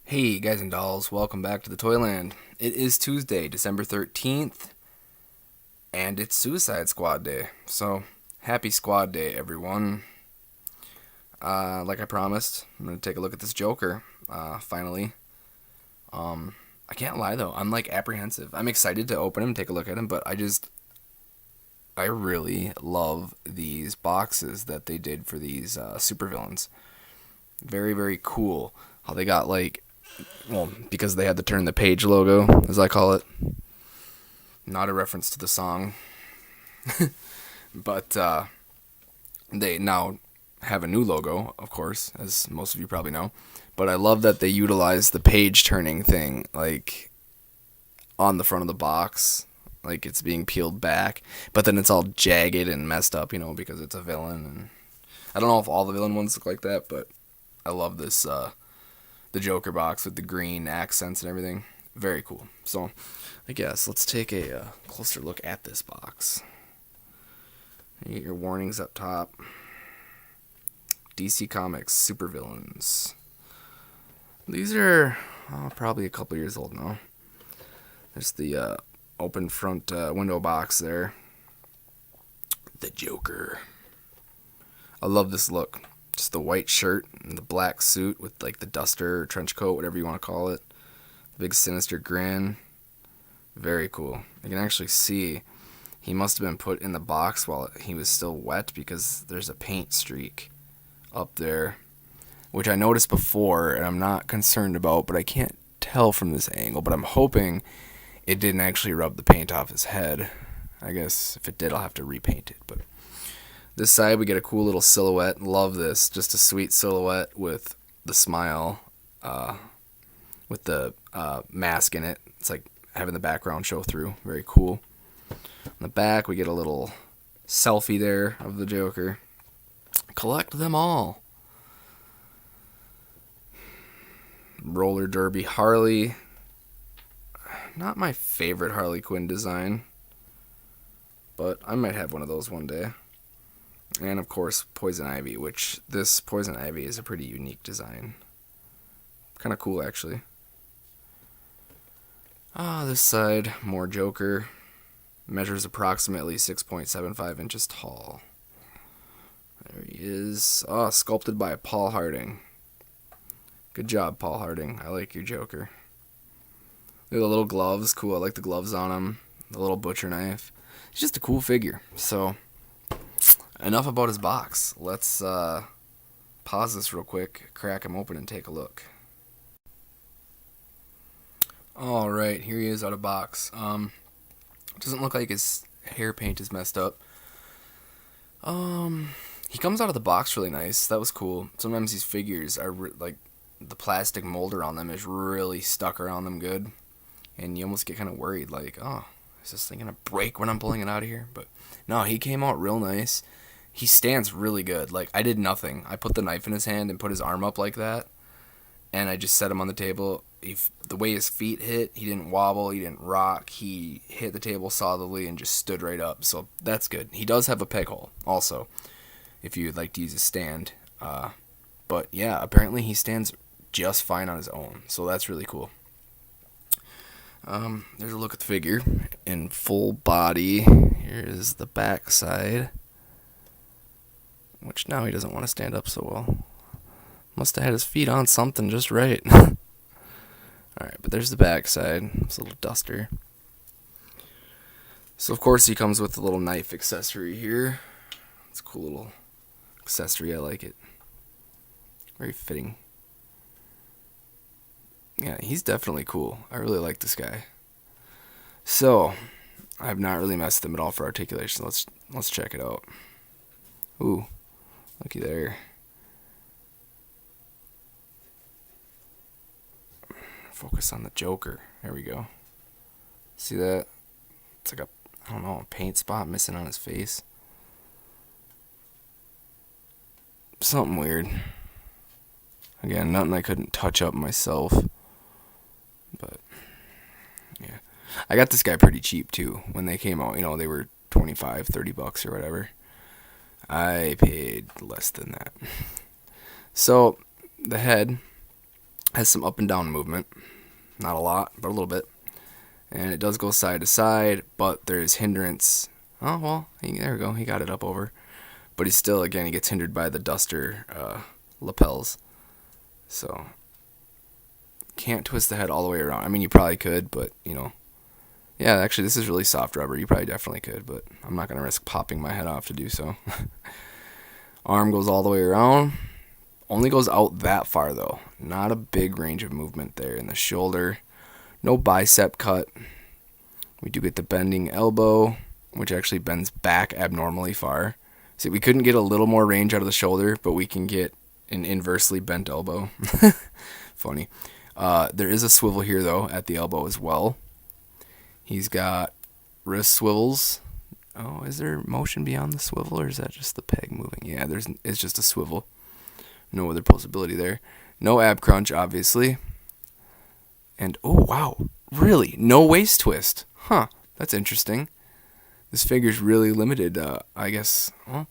Hey guys and dolls, welcome back to the Toyland. It is Tuesday, December 13th, and it's Suicide Squad Day. So, happy Squad Day, everyone. Like I promised, I'm going to take a look at this Joker, finally. I can't lie though, I'm like apprehensive. I'm excited to open him, take a look at him, but I really love these boxes that they did for these supervillains. Very, very cool. How they got because they had the turn the page logo, as I call it. Not a reference to the song. But they now have a new logo, of course, as most of you probably know. But I love that they utilize the page turning thing, like, on the front of the box. Like, it's being peeled back. But then it's all jagged and messed up, because it's a villain. And I don't know if all the villain ones look like that, but I love this, the Joker box with the green accents and everything. Very cool. So, I guess let's take a closer look at this box. You get your warnings up top. DC Comics Supervillains. These are probably a couple years old now. There's the open front window box there. The Joker. I love this look. Just the white shirt and the black suit with like the duster or trench coat, whatever you want to call it. The big sinister grin. Very cool. You can actually see he must have been put in the box while he was still wet because there's a paint streak up there, which I noticed before and I'm not concerned about, but I can't tell from this angle, but I'm hoping it didn't actually rub the paint off his head. I guess if it did, I'll have to repaint it, but this side, we get a cool little silhouette. Love this. Just a sweet silhouette with the smile, with the mask in it. It's like having the background show through. Very cool. On the back, we get a little selfie there of the Joker. Collect them all. Roller derby Harley. Not my favorite Harley Quinn design, but I might have one of those one day. And of course, Poison Ivy, which this Poison Ivy is a pretty unique design. Kind of cool, actually. This side, more Joker. Measures approximately 6.75 inches tall. There he is. Sculpted by Paul Harding. Good job, Paul Harding. I like your Joker. Look at the little gloves. Cool, I like the gloves on him. The little butcher knife. He's just a cool figure. So, enough about his box. Let's pause this real quick, crack him open, and take a look. Alright, here he is out of box. Doesn't look like his hair paint is messed up. He comes out of the box really nice. That was cool. Sometimes these figures are like the plastic molder on them is really stuck around them good, and you almost get kind of worried, like, oh, is this thing gonna break when I'm pulling it out of here? But no, he came out real nice. He stands really good. Like, I did nothing. I put the knife in his hand and put his arm up like that, and I just set him on the table. The way his feet hit, he didn't wobble, he didn't rock. He hit the table solidly and just stood right up. So that's good. He does have a peg hole, also, if you'd like to use a stand. But yeah, apparently he stands just fine on his own. So that's really cool. There's a look at the figure in full body. Here's the back side, which now he doesn't want to stand up so well. Must have had his feet on something just right. Alright, but there's the back side. It's a little duster. So, of course, he comes with the little knife accessory here. It's a cool little accessory. I like it. Very fitting. Yeah, he's definitely cool. I really like this guy. So, I have not really messed with him at all for articulation. Let's check it out. Ooh, looky there. Focus on the Joker. There we go. See that? It's like a paint spot missing on his face. Something weird. Again, nothing I couldn't touch up myself. But, yeah. I got this guy pretty cheap, too. When they came out, they were $25, $30 or whatever. I paid less than that. So, the head Has some up and down movement. Not a lot, but a little bit. And it does go side to side, but there's hindrance. Oh, well, there we go. He got it up over. But he's still, again, he gets hindered by the duster lapels. So, can't twist the head all the way around. I mean, you probably could, but, yeah, actually, this is really soft rubber. You probably definitely could, but I'm not going to risk popping my head off to do so. Arm goes all the way around. Only goes out that far, though. Not a big range of movement there in the shoulder. No bicep cut. We do get the bending elbow, which actually bends back abnormally far. See, we couldn't get a little more range out of the shoulder, but we can get an inversely bent elbow. Funny. There is a swivel here, though, at the elbow as well. He's got wrist swivels. Oh, is there motion beyond the swivel, or is that just the peg moving? Yeah, it's just a swivel. No other possibility there. No ab crunch, obviously. And, oh, wow. Really? No waist twist. Huh. That's interesting. This figure's really limited, I guess. Well,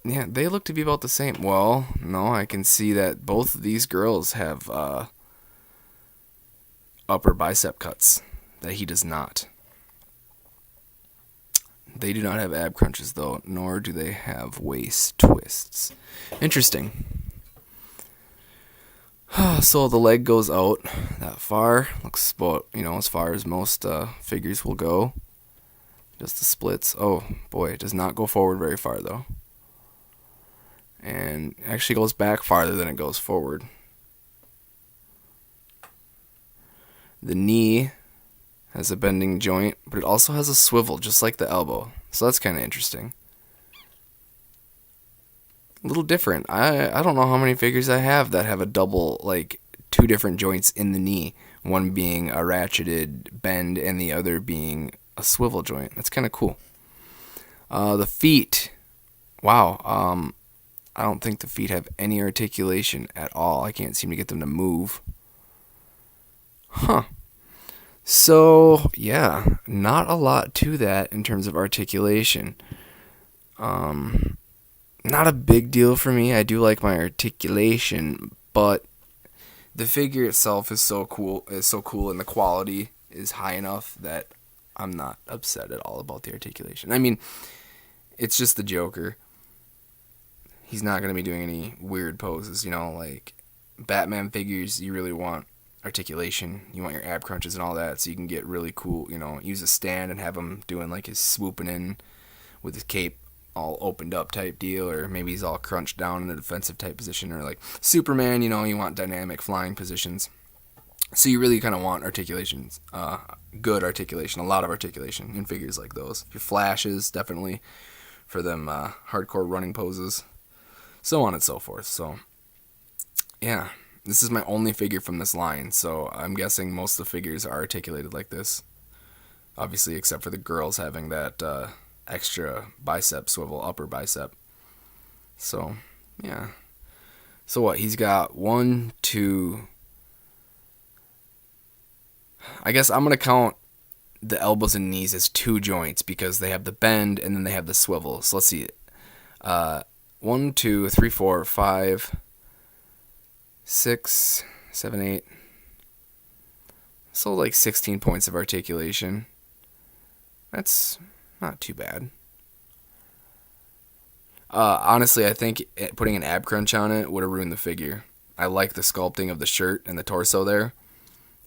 yeah, they look to be about the same. Well, no, I can see that both of these girls have upper bicep cuts that he does not. They do not have ab crunches, though, nor do they have waist twists. Interesting. So the leg goes out that far. Looks about, as far as most figures will go. Just the splits. Oh, boy, it does not go forward very far, though. And actually goes back farther than it goes forward. The knee has a bending joint, but it also has a swivel, just like the elbow. So that's kind of interesting. A little different. I don't know how many figures I have that have a double, like, two different joints in the knee. One being a ratcheted bend and the other being a swivel joint. That's kind of cool. The feet. Wow. I don't think the feet have any articulation at all. I can't seem to get them to move. Huh. So, yeah, not a lot to that in terms of articulation. Not a big deal for me. I do like my articulation, but the figure itself is so cool, and the quality is high enough that I'm not upset at all about the articulation. I mean, it's just the Joker. He's not going to be doing any weird poses, like Batman figures. You really want articulation. You want your ab crunches and all that, so you can get really cool, use a stand and have him doing like his swooping in with his cape all opened up type deal, or maybe he's all crunched down in a defensive type position, or like Superman, you want dynamic flying positions. So you really kind of want articulations, good articulation, a lot of articulation in figures like those. Your flashes, definitely, for them hardcore running poses, so on and so forth. So, yeah, this is my only figure from this line, so I'm guessing most of the figures are articulated like this. Obviously, except for the girls having that extra bicep swivel, upper bicep. So, yeah. So what? He's got 1, 2... I guess I'm going to count the elbows and knees as 2 joints because they have the bend and then they have the swivel. So let's see it. 1, 2, 3, 4, 5, 6, 7, 8. So like 16 points of articulation. That's not too bad. Honestly, I think putting an ab crunch on it would have ruined the figure. I like the sculpting of the shirt and the torso there,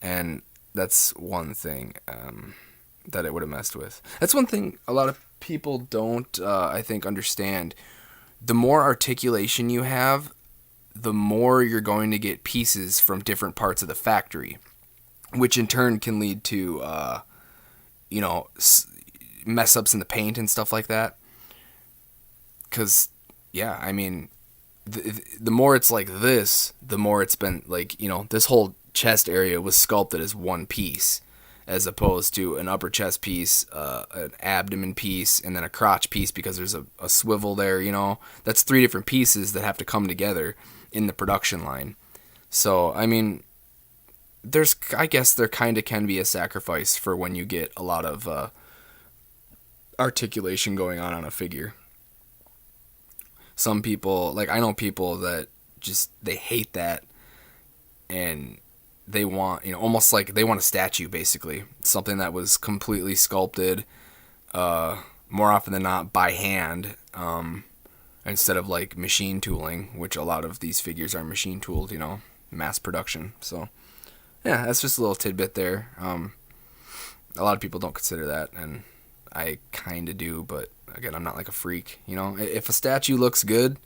and that's one thing that it would have messed with. That's one thing a lot of people don't, I think, understand. The more articulation you have, the more you're going to get pieces from different parts of the factory, which in turn can lead to, mess ups in the paint and stuff like that. Because, yeah, I mean, the more it's like this, the more it's been, like, this whole chest area was sculpted as one piece, as opposed to an upper chest piece, an abdomen piece, and then a crotch piece because there's a swivel there, That's 3 different pieces that have to come together in the production line. So, I mean, I guess there kind of can be a sacrifice for when you get a lot of articulation going on a figure. some people, like, I know people that just, they hate that, and they want, almost like they want a statue, basically. Something that was completely sculpted, more often than not by hand, instead of like machine tooling, which a lot of these figures are machine tooled, mass production. So, yeah, that's just a little tidbit there. A lot of people don't consider that, and I kind of do, but again, I'm not like a freak. If a statue looks good,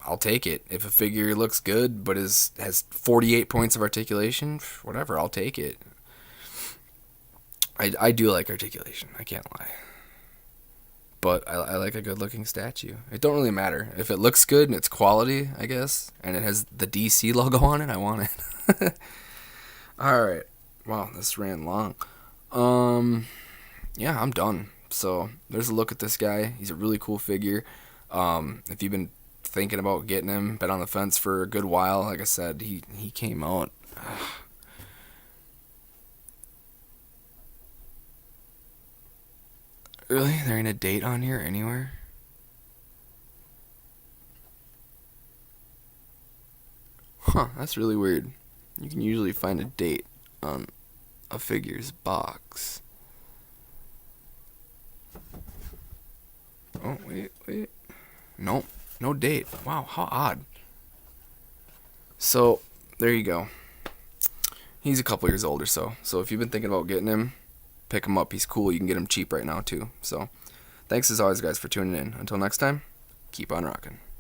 I'll take it. If a figure looks good but has 48 points of articulation, whatever, I'll take it. I do like articulation, I can't lie. But I like a good-looking statue. It don't really matter. If it looks good and it's quality, I guess, and it has the DC logo on it, I want it. Alright. Wow, this ran long. Yeah, I'm done. So, there's a look at this guy. He's a really cool figure. If you've been thinking about getting him, been on the fence for a good while, like I said, he came out. Really? There ain't a date on here anywhere? Huh, that's really weird. You can usually find a date on a figure's box. Oh, wait. Nope, no date. Wow, how odd. So, there you go. He's a couple years old or so. So if you've been thinking about getting him, pick him up. He's cool. You can get him cheap right now, too. So, thanks as always, guys, for tuning in. Until next time, keep on rocking.